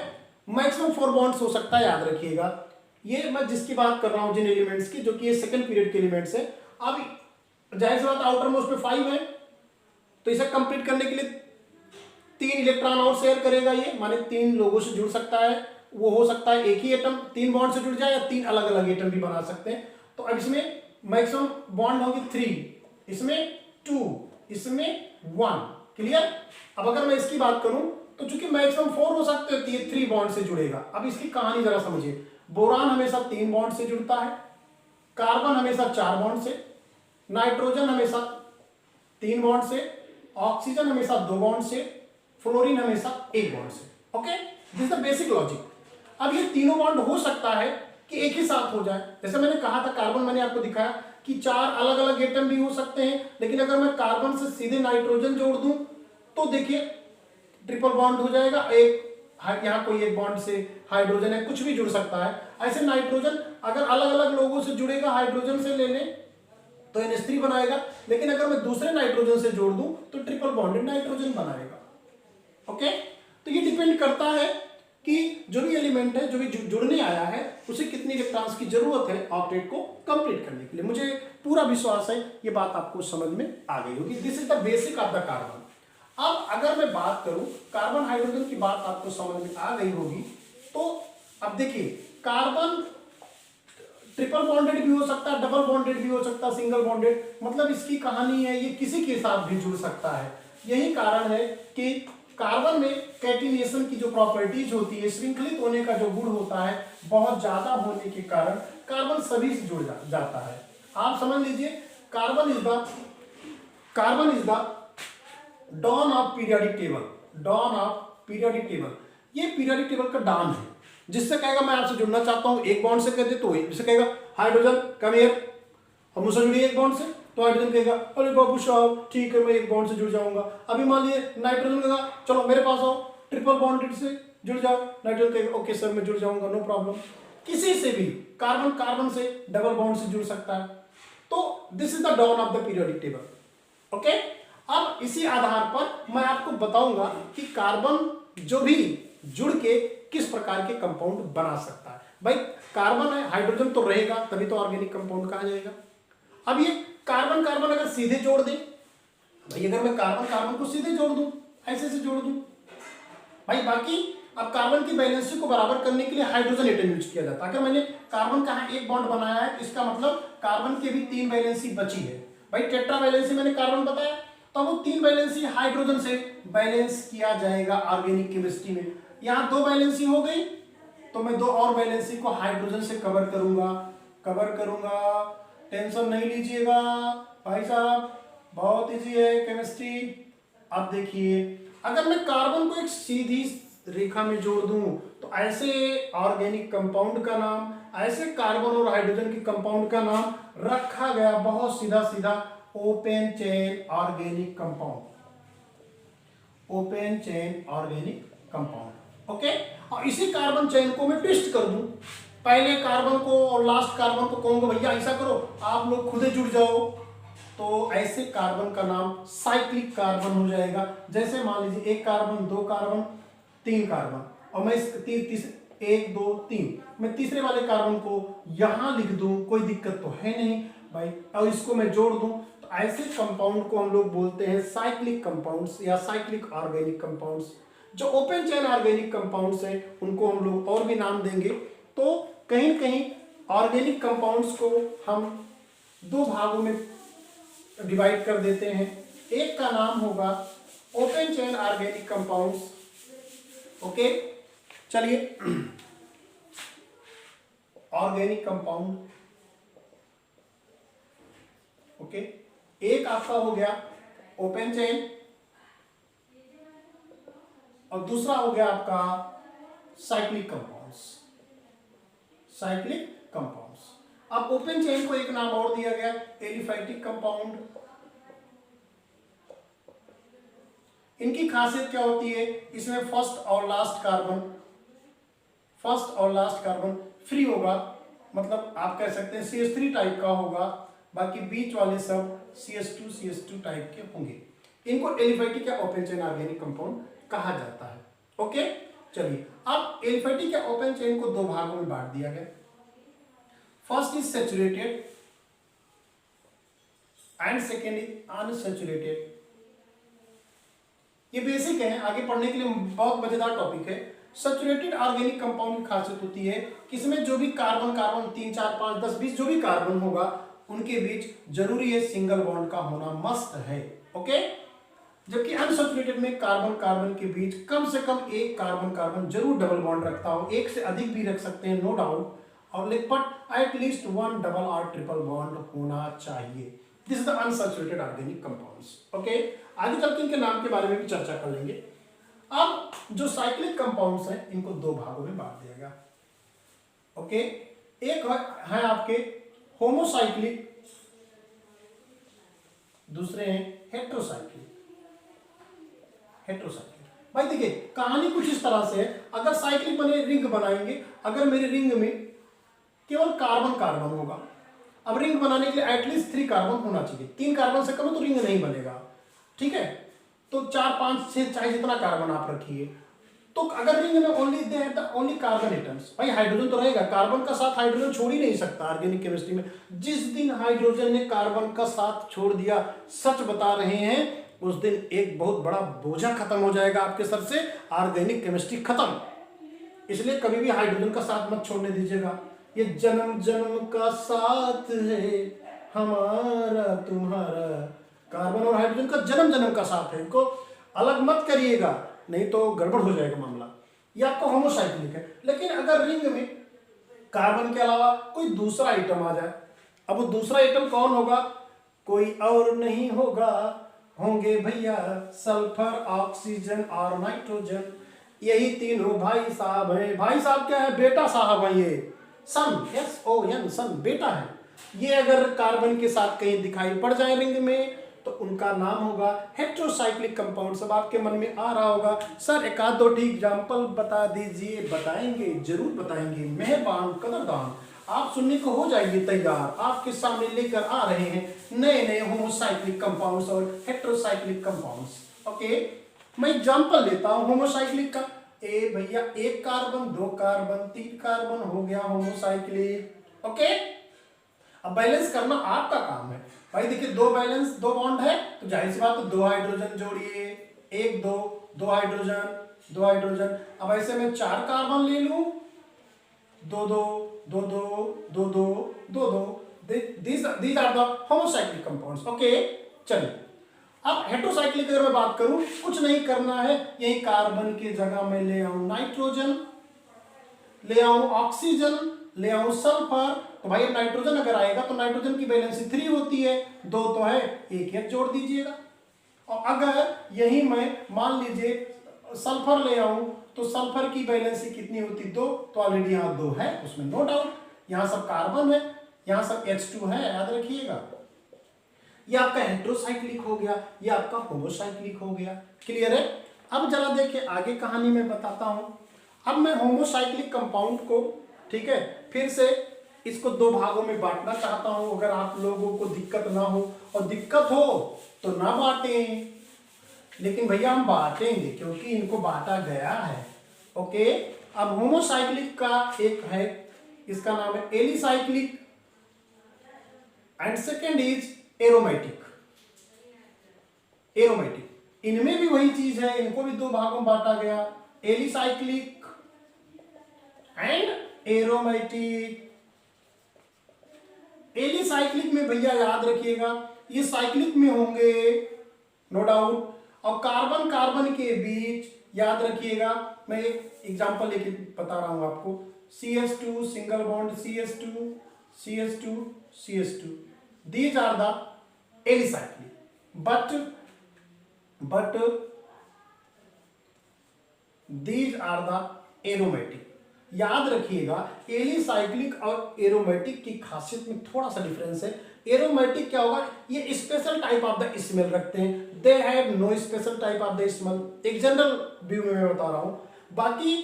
मैक्सिमम 4 बॉन्ड्स हो सकता है, याद रखिएगा। ये मैं जिसकी बात कर रहा हूं जिन एलिमेंट्स की, जो कि ये सेकंड पीरियड के एलिमेंट्स है। अब जाहिर सी बात आउटर मोस्ट में 5 है, तो इसे कंप्लीट करने के लिए 3 इलेक्ट्रॉन और शेयर करेगा ये, माने 3 लोगों से जुड़ सकता है। वो हो सकता है एक ही एटम 3 बॉन्ड से जुड़ जाए, या 3 अलग अलग एटम भी बना सकते हैं। तो अब इसमें मैक्सिमम बॉन्ड होगी 3, इसमें 2, इसमें 1, क्लियर। अब अगर मैं इसकी बात करूं तो चूंकि मैक्सिमम 4 हो सकते हैं, तो ये 3 बॉन्ड से जुड़ेगा। अब इसकी कहानी जरा समझिए, बोरान हमेशा 3 बॉन्ड से जुड़ता है, कार्बन हमेशा 4 बॉन्ड से, नाइट्रोजन हमेशा 3 बॉन्ड से, ऑक्सीजन हमेशा 2 बॉन्ड से, फ्लोरीन हमेशा 1 बॉन्ड से। Okay, this is the basic logic. अब ये तीनों बॉन्ड हो सकता है कि एक ही साथ हो जाए, जैसे मैंने कहा था कार्बन, मैंने आपको दिखाया कि 4 अलग अलग एटम भी हो सकते हैं, लेकिन अगर मैं कार्बन से सीधे नाइट्रोजन जोड़ दूं तो देखिए ट्रिपल बॉन्ड हो जाएगा। एक यहाँ कोई एक बॉन्ड से हाइड्रोजन है, कुछ भी जुड़ सकता है। ऐसे नाइट्रोजन अगर अलग अलग लोगों से जुड़ेगा, हाइड्रोजन से ले लें तो NH3 बनाएगा, लेकिन अगर मैं दूसरे नाइट्रोजन से जोड़ दूं तो ट्रिपल बॉन्डेड नाइट्रोजन बनाएगा। ओके, तो ये डिपेंड करता है कि जो भी एलिमेंट है, जो भी जुड़ने आया है, उसे कितनी इलेक्ट्रॉन्स की जरूरत है ऑक्टेट को कंप्लीट करने के लिए। मुझे पूरा विश्वास है ये बात आपको समझ में आ गई होगी। This is the basic of the carbon. अब अगर मैं बात करूं, कार्बन हाइड्रोजन की बात आपको समझ में आ गई होगी, तो अब देखिए कार्बन ट्रिपल बॉन्डेड भी हो सकता है, डबल बॉन्डेड भी हो सकता है, सिंगल बॉन्डेड, मतलब इसकी कहानी है, ये किसी के साथ भी जुड़ सकता है। यही कारण है कि कार्बन में कैटिनेशन की जो प्रॉपर्टीज होती है, श्रृंखलित होने का जो गुण होता है, बहुत ज्यादा होने के कारण कार्बन सभी से जुड़ जाता है। आप समझ लीजिए, carbon is the don of periodic table, don of periodic table. ये पीरियोडिक टेबल का डॉन है, जिससे कहेगा मैं आपसे जुड़ना चाहता हूं, एक बॉन्ड से कह दे तो जिससे कहेगा हाइड्रोजन कम हियर, और मुझसे जुड़िए एक बॉन्ड से, तो हाइड्रोजन कहेगा अरे बाबू साहब ठीक है मैं एक बॉन्ड से जुड़ जाऊंगा। अभी मान लीजिए नाइट्रोजन कहेगा चलो मेरे पास आओ, ट्रिपल बॉन्डेड से जुड़ जाओ, नाइट्रोजन कहेगा ओके सर मैं जुड़ जाऊंगा, नो प्रॉब्लम। किसी से भी कार्बन कार्बन से डबल बॉन्ड से जुड़ सकता है। तो this is the don of the periodic table. Okay, अब इसी आधार पर मैं आपको बताऊंगा कि कार्बन जो भी जुड़ के किस प्रकार के कंपाउंड बना सकता है। भाई कार्बन है, हाइड्रोजन तो रहेगा, तभी तो ऑर्गेनिक कंपाउंड कहा जाएगा। अब ये कार्बन कार्बन अगर सीधे जोड़ दें, भाई अगर मैं कार्बन कार्बन को सीधे जोड़ दूं, ऐसे से जोड़ दूं, भाई बाकी अब कार्बन की वैलेंसी को बराबर करने के लिए हाइड्रोजन एटम यूज किया जाता है। अगर मैंने कार्बन का एक बॉन्ड बनाया है, इसका मतलब कार्बन की भी 3 वैलेंसी बची है। भाई टेट्रा वैलेंसी मैंने कार्बन बताया, तो वो 3 वैलेंसी हाइड्रोजन से बैलेंस किया जाएगा ऑर्गेनिक केमिस्ट्री में। यहाँ 2 वैलेंसी हो गई, तो मैं 2 और वैलेंसी को हाइड्रोजन से कवर करूंगा। टेंशन नहीं लीजिएगा भाई साहब, बहुत इजी है केमिस्ट्री। अब देखिए, अगर मैं कार्बन को एक सीधी रेखा में जोड़ दूं तो ऐसे ऑर्गेनिक कंपाउंड का नाम, ऐसे कार्बन और हाइड्रोजन के कंपाउंड का नाम रखा गया बहुत सीधा सीधा, open chain organic compound. Open chain organic compound, okay. और इसी कार्बन चेन को मैं ट्विस्ट कर दूं, पहले कार्बन को और लास्ट कार्बन को कहूंगा भैया ऐसा करो, आप लोग खुद ही जुड़ जाओ, तो ऐसे कार्बन का नाम साइक्लिक कार्बन हो जाएगा। जैसे मान लीजिए 1 कार्बन, 2 कार्बन, 3 कार्बन, और मैं इस 1 2 3 मैं तीसरे वाले कार्बन को यहां लिख दूं, कोई दिक्कत तो है नहीं भाई, और इसको मैं जोड़ दूं, तो ऐसे कंपाउंड को हम लोग बोलते हैं साइक्लिक कंपाउंड्स या साइक्लिक ऑर्गेनिक कंपाउंड्स। जो ओपन चेन ऑर्गेनिक कंपाउंड्स हैं उनको हम लोग और भी नाम देंगे। तो कहीं कहीं ऑर्गेनिक कंपाउंड्स को हम 2 भागों में डिवाइड कर देते हैं। एक का नाम होगा open chain organic compounds, okay. चलिए, ऑर्गेनिक कंपाउंड, ओके। एक आपका हो गया ओपन चेन और दूसरा हो गया आपका साइक्लिक कंपाउंड्स। Cyclic compounds. अब ओपन चेन को एक नाम और दिया गया एलिफैटिक कंपाउंड। इनकी खासियत क्या होती है, इसमें फर्स्ट और लास्ट कार्बन फ्री होगा, मतलब आप कह सकते हैं CH3 टाइप का होगा, बाकी बीच वाले सब CH2 टाइप के होंगे। इनको एलिफैटिक या ओपन चेन ऑर्गेनिक कंपाउंड कहा जाता है, ओके। चलिए, अब एलिफैटिक या ओपन चेन को 2 भागों में बांट दिया गया। First is saturated and second is unsaturated. ये बेसिक है, आगे पढ़ने के लिए बहुत मजेदार टॉपिक है। सैचुरेटेड ऑर्गेनिक कंपाउंड की खासियत होती है कि इसमें जो भी कार्बन 3 4 5 10 20 जो भी कार्बन होगा उनके बीच जरूरी है सिंगल बॉन्ड का होना मस्ट है, ओके। जबकि अनसैचुरेटेड में कार्बन के बीच कम से कम एक कार्बन जरूर डबल बॉन्ड रखता हो, एक से अधिक भी रख सकते हैं, नो डाउट, और बट एटलीस्ट 1 डबल और ट्रिपल बॉन्ड होना चाहिए। This is the unsaturated organic compounds, okay. आगे चल के इनके नाम के बारे में भी चर्चा कर लेंगे। अब जो साइक्लिक कंपाउंड्स हैं इनको 2 भागों में बांट दिया गया, ओके। एक है आपके होमोसाइक्लिक, दूसरे हैं हेट्रोसाइक्लिक। भाई देखिए, कहानी कुछ इस तरह से है। अगर साइक्लिक बने, रिंग बनाएंगे, अगर मेरे रिंग में केवल कार्बन होगा, अब रिंग बनाने के लिए एटलीस्ट 3 कार्बन होना चाहिए, 3 कार्बन से कम तो रिंग नहीं बनेगा, ठीक है। तो 4 5 6 चाहे जितना कार्बन आप रखिए, तो अगर रिंग में ओनली कार्बन एटम्स, भाई हाइड्रोजन तो रहेगा, कार्बन का साथ हाइड्रोजन छोड़ ही नहीं सकता ऑर्गेनिक केमिस्ट्री में। जिस दिन हाइड्रोजन ने कार्बन का साथ छोड़ दिया, सच बता रहे हैं, उस दिन एक बहुत बड़ा बोझा खत्म हो जाएगा आपके सर से, ऑर्गेनिक केमिस्ट्री खत्म। इसलिए कभी भी हाइड्रोजन का साथ मत छोड़ने दीजिएगा। ये जन्म जन्म का साथ है हमारा तुम्हारा, कार्बन और हाइड्रोजन का जन्म जन्म का साथ है, इनको अलग मत करिएगा, नहीं तो गड़बड़ हो जाएगा मामला। ये आपका होमोसाइक्लिक है। लेकिन अगर रिंग में कार्बन के अलावा कोई दूसरा आइटम आ जाए, अब वो दूसरा आइटम कौन होगा, कोई और नहीं होगा, होंगे भैया सल्फर, ऑक्सीजन और नाइट्रोजन। यही तीनों भाई साहब हैं। भाई साहब क्या है, बेटा साहब है, ये सन, SON, सन, बेटा है। ये अगर कार्बन के साथ कहीं दिखाई पड़ जाए रिंग में तो उनका नाम होगा हेट्रोसाइक्लिक कंपाउंड। सब आपके मन में आ रहा होगा, सर एक आध 2 एग्जाम्पल बता दीजिए। बताएंगे, जरूर बताएंगे, मेहरबान कदरदान, आप सुनने को हो जाइए तैयार। आपके सामने लेकर आ रहे हैं नए नए होमोसाइक्लिक कंपाउंड्स और हेट्रोसाइक्लिक कंपाउंड्स, ओके। मैं एग्जांपल लेता हूं होमोसाइक्लिक का। भैया 1 कार्बन 2 कार्बन 3 कार्बन हो गया होमोसाइक्लिक, ओके। अब बैलेंस करना आपका काम है भाई। देखिए 2 बॉन्ड है तो जाहिर सी बात है 2 हाइड्रोजन जोड़िए, 1 2 2 हाइड्रोजन, 2 हाइड्रोजन। अब ऐसे मैं 4 कार्बन ले लूं, 2 2 2 2 2 2 2 2, these are the homocyclic compounds। Okay, चलिए अब हेटेरोसाइक्लिक अगर मैं बात करूं, कुछ नहीं करना है, यही कार्बन की जगह में ले आऊं नाइट्रोजन, ले आऊं ऑक्सीजन, ले आऊं सल्फर। तो भाई अब नाइट्रोजन अगर आएगा तो नाइट्रोजन की वैलेंसी 3 होती है, 2 तो है, एक जोड़ दीजिएगा। और अगर यही मैं मान लीजिए सल्फर ले आऊं तो सल्फर की वैलेंसी कितनी होती, 2, तो ऑलरेडी यहाँ 2 है, उसमें नो डाउट। यहाँ सब कार्बन है, यहाँ सब H2 है, याद रखिएगा। ये आपका हेटेरोसाइक्लिक हो गया, ये आपका होमोसाइक्लिक हो गया। क्लियर है? अब जरा देखिए आगे कहानी में बताता हूं। अब मैं होमोसाइक्लिक कंपाउंड को, ठीक है, फिर से इसको 2 भागों में बांटना चाहता हूं। अगर आप लोगों को दिक्कत ना हो, और दिक्कत हो तो ना बांटें, लेकिन भैया हम बांटेंगे क्योंकि इनको बांटा गया है। ओके, अब होमोसाइक्लिक का एक है, इसका नाम है alicyclic, and second is aromatic. Aromatic इनमें भी वही चीज है, इनको भी 2 भागों में बांटा गया, एलिसाइक्लिक एंड एरोमेटिक। एलिसाइक्लिक में भैया याद रखिएगा ये साइक्लिक में होंगे, नो डाउट। और कार्बन कार्बन के बीच याद रखिएगा, मैं एक एग्जांपल लेके बता रहा हूं आपको, CH2 single bond CH2 CH2 CH2, these are the alicyclic, but these are the aromatic. याद रखिएगा एलिसाइक्लिक और एरोमेटिक की खासियत में थोड़ा सा डिफरेंस है। एरोमेटिक क्या होगा, ये special type of the smell रखते हैं, they have no special type of the smell. एक जनरल व्यू में मैं बता रहा हूं। बाकी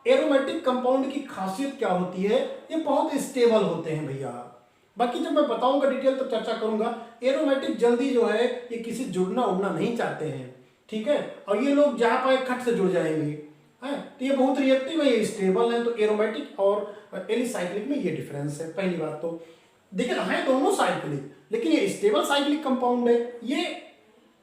एरोमेटिक कंपाउंड की खासियत क्या होती है, ये बहुत स्टेबल होते हैं भैया। बाकी जब मैं बताऊंगा डिटेल तो चर्चा करूंगा। एरोमेटिक जल्दी जो है ये किसी जुड़ना उड़ना नहीं चाहते हैं, ठीक है, और ये लोग जहां पाए खट से जुड़ जाएंगे, है, तो ये बहुत रिएक्टिव है, ये स्टेबल है। तो एरोमेटिक और एलिसाइक्लिक में ये डिफरेंस है। पहली बात तो देखिए है दोनों साइक्लिक, लेकिन ये स्टेबल साइक्लिक कंपाउंड है, ये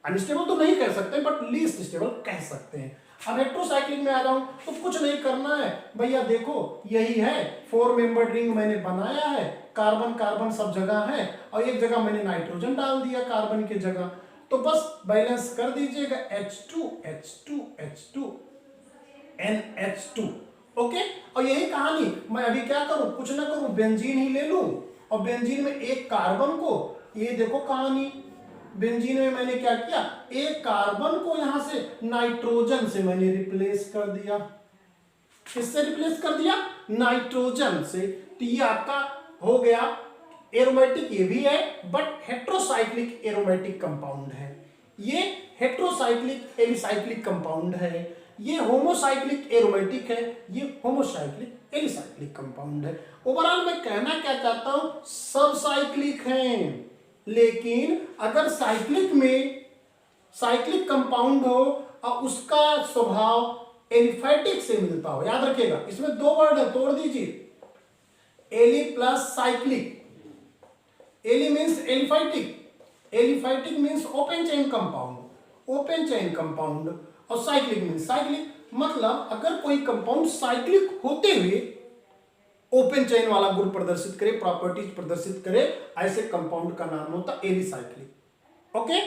अनस्टेबल तो नहीं कह सकते बट लीस्ट स्टेबल कह सकते हैं। अब हेटेरोसाइक्लिक में आ जाऊं तो कुछ नहीं करना है भैया, देखो यही है, 4 मेंबर रिंग मैंने बनाया है, कार्बन कार्बन सब जगह है, और एक जगह मैंने नाइट्रोजन डाल दिया कार्बन की जगह। तो बस बैलेंस कर दीजिएगा, H2 H2 H2 NH2। Okay, और यही कहानी मैं अभी क्या करूं, कुछ ना करूं, बेंजीन ही ले लूं, और बेंजीन में एक कार्बन को, ये देखो कहानी, बेंजीन में मैंने क्या किया, एक कार्बन को यहां से नाइट्रोजन से मैंने रिप्लेस कर दिया। किससे रिप्लेस कर दिया, नाइट्रोजन से। तो ये आपका हो गया एरोमेटिक, ये भी है बट हेटेरोसाइक्लिक एरोमेटिक कंपाउंड है। ये हेटेरोसाइक्लिक एलिसाइक्लिक कंपाउंड है, ये होमोसाइक्लिक एरोमेटिक है, ये होमोसाइक्लिक एलिसाइक्लिक कंपाउंड है। ओवरऑल मैं कहना क्या चाहता हूं, सब साइक्लिक हैं, लेकिन अगर साइक्लिक में साइक्लिक कंपाउंड हो और उसका स्वभाव एलिफैटिक से मिलता हो, याद रखिएगा इसमें 2 वर्ड है, तोड़ दीजिए, ali plus cyclic. Ali means aliphatic, aliphatic means open chain compound, open chain compound, और साइक्लिक मीन्स साइक्लिक। मतलब अगर कोई कंपाउंड साइक्लिक होते हुए ओपन चेन वाला गुण प्रदर्शित करे, प्रॉपर्टीज प्रदर्शित करे, ऐसे कंपाउंड का नाम होता है एलिसाइक्लिक। ओके,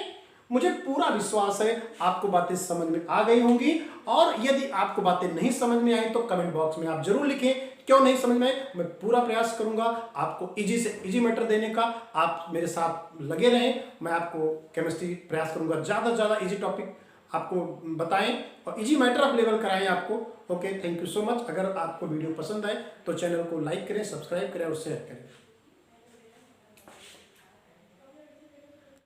मुझे पूरा विश्वास है आपको बातें समझ में आ गई होंगी, और यदि आपको बातें नहीं समझ में आई तो कमेंट बॉक्स में आप जरूर लिखें क्यों नहीं समझ में आई। मैं पूरा प्रयास करूंगा आपको इजी से इजी मैटर देने का। आप मेरे साथ लगे रहें, मैं आपको केमिस्ट्री प्रयास करूंगा ज्यादा से ज्यादा इजी टॉपिक आपको बताएं और इजी मैटर अवेलेबल कराएं आपको। Okay, thank you so much. अगर आपको वीडियो पसंद आए तो चैनल को लाइक करें, सब्सक्राइब करें और शेयर करें।